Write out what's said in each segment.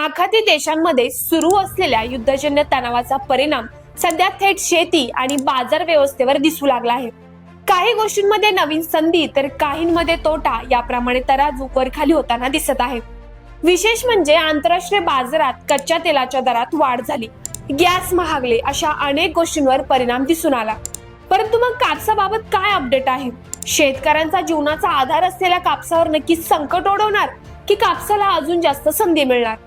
आखाती देशांमध्ये सुरू असलेल्या युद्धजन्य तणावाचा परिणाम सध्या थेट शेती आणि बाजार व्यवस्थेवर दिसू लागला आहे. काही गोष्टींमध्ये नवीन संधी तर काहींमध्ये तोटा याप्रमाणे तराजू वर खाली होताना दिसत आहे. विशेष म्हणजे आंतरराष्ट्रीय बाजारात कच्च्या तेलाच्या दरात वाढ झाली, गॅस महागले, अशा अनेक गोष्टींवर परिणाम दिसून आला. परंतु मग कापसाबाबत काय अपडेट आहे? शेतकऱ्यांचा जीवनाचा आधार असलेल्या कापसावर नक्की संकट ओढवणार की कापसाला अजून जास्त संधी मिळणार?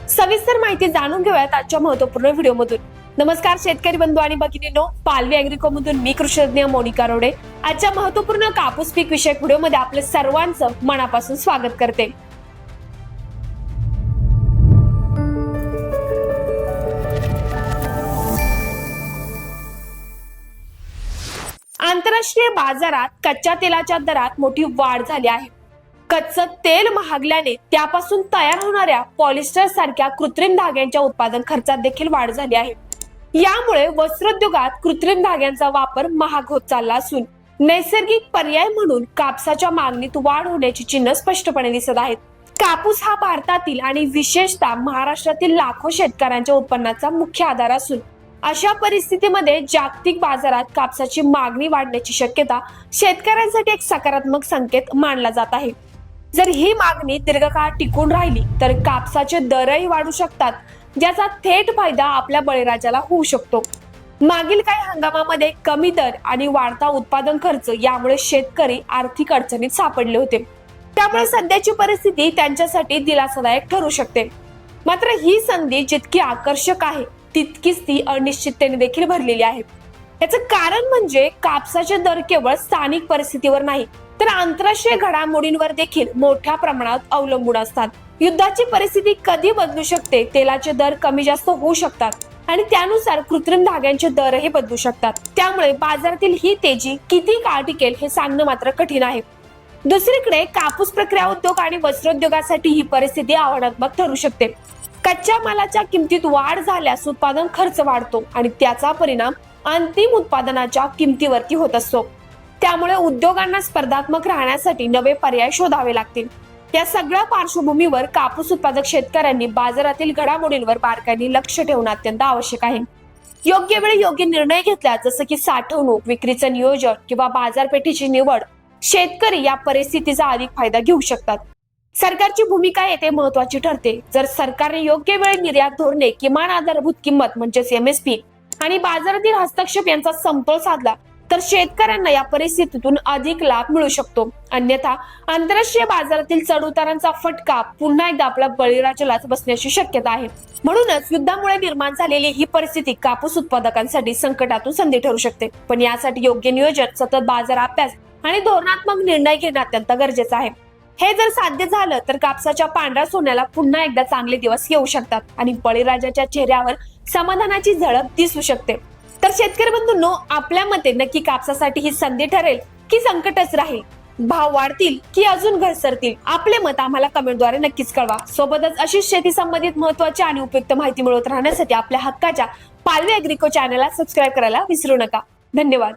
सविस्तर माहिती जाणून घेऊयात आजच्या महत्त्वपूर्ण व्हिडिओमधून. नमस्कार शेतकरी बंधू आणि भगिनींनो, पालवी ॲग्रिको मधून मी कृषीतज्ञ मोनिका रोडे आजच्या महत्त्वपूर्ण कापूस पीक विषयक व्हिडिओमध्ये आपले सर्वांचं मनापासून स्वागत करते. आंतरराष्ट्रीय बाजारात कच्च्या तेलाच्या दरात मोठी वाढ झाली आहे. कच्चं तेल महागल्याने त्यापासून तयार होणाऱ्या पॉलिस्टर सारख्या कृत्रिम धाग्यांच्या उत्पादन खर्चात देखील वाढ झाली आहे. यामुळे वस्त्रोद्योगात कृत्रिम धाग्यांचा वापर महाग होत चालला असून नैसर्गिक पर्याय म्हणून कापसाच्या मागणीत वाढ होण्याची चिन्ह स्पष्टपणे दिसत आहेत. कापूस हा भारतातील आणि विशेषतः महाराष्ट्रातील लाखो शेतकऱ्यांच्या उत्पन्नाचा मुख्य आधार असून अशा परिस्थितीमध्ये जागतिक बाजारात कापसाची मागणी वाढण्याची शक्यता शेतकऱ्यांसाठी एक सकारात्मक संकेत मानला जात आहे. जर ही मागणी दीर्घकाळ टिकून राहिली तर कापसाचे दरही वाढू शकतात, ज्याचा थेट फायदा आपल्या बळीराजाला होऊ शकतो. मागील काही हंगामामध्ये कमी दर आणि वाढता उत्पादन खर्च यामुळे शेतकरी आर्थिक अडचणीत सापडले होते. त्यामुळे सध्याची परिस्थिती त्यांच्यासाठी दिलासादायक ठरू शकते. मात्र ही संधी जितकी आकर्षक आहे तितकीच ती अनिश्चिततेने देखील भरलेली आहे. याचं कारण म्हणजे कापसाचे दर केवळ स्थानिक परिस्थितीवर नाही तर आंतरराष्ट्रीय घडामोडींवर देखील मोठ्या प्रमाणात अवलंबून असतात. युद्धाची परिस्थिती कधी बदलू शकते, तेलाचे दर कमी जास्त होऊ शकतात आणि त्यानुसार कृत्रिम धाग्यांचे दरही बदलू शकतात. त्यामुळे बाजारातील ही तेजी किती काळ टिकेल हे सांगणं मात्र कठीण आहे. दुसरीकडे कापूस प्रक्रिया उद्योग आणि वस्त्रोद्योगासाठी ही परिस्थिती आव्हानात्मक ठरू शकते. कच्च्या मालाच्या किमतीत वाढ झाल्यास उत्पादन खर्च वाढतो आणि त्याचा परिणाम अंतिम उत्पादनाच्या किमतीवरती होत असतो. त्यामुळे उद्योगांना स्पर्धात्मक राहण्यासाठी नवे पर्याय शोधावे लागतील. या सगळ्या पार्श्वभूमीवर कापूस उत्पादक शेतकऱ्यांनी बाजारातील घडामोडींवर बारकाईने लक्ष ठेवणं अत्यंत आवश्यक आहे. योग्य वेळी योग्य निर्णय घेतला, जसं की साठवणूक, विक्रीचं नियोजन किंवा बाजारपेठेची निवड, शेतकरी या परिस्थितीचा अधिक फायदा घेऊ शकतात. सरकारची भूमिका येथे महत्वाची ठरते. जर सरकारने योग्य वेळी निर्यात धोरणे, किमान आधारभूत किंमत म्हणजेच MSP आणि बाजारातील हस्तक्षेप यांचा समतोल साधला तर शेतकऱ्यांना या परिस्थितीतून अधिक लाभ मिळू शकतो. अन्यथा आंतरराष्ट्रीय बाजारातील चढउतारांचा फटका पुन्हा एकदा आपल्या बळीराजालाच बसण्याची शक्यता आहे. म्हणूनच युद्धामुळे निर्माण झालेली ही परिस्थिती कापूस उत्पादकांसाठी संकटातून संधी ठरू शकते. पण यासाठी योग्य नियोजन, सतत बाजार अभ्यास आणि धोरणात्मक निर्णय घेणं अत्यंत गरजेचं आहे. हे जर साध्य झालं तर कापसाच्या पांढऱ्या सोन्याला पुन्हा एकदा चांगले दिवस येऊ शकतात आणि बळीराजाच्या चेहऱ्यावर समाधानाची झळक दिसू शकते. तर शेतकरी बंधूंनो, आपल्या मते नक्की कापसासाठी ही संधी ठरेल की संकटच राहील? भाव वाढतील की अजून घसरतील? आपले मत आम्हाला कमेंटद्वारे नक्कीच कळवा. सोबतच अशीच शेती संबंधित महत्त्वाची आणि उपयुक्त माहिती मिळवत राहण्यासाठी आपल्या हक्काच्या पालवी ॲग्रिको चॅनलला सबस्क्राईब करायला विसरू नका. धन्यवाद.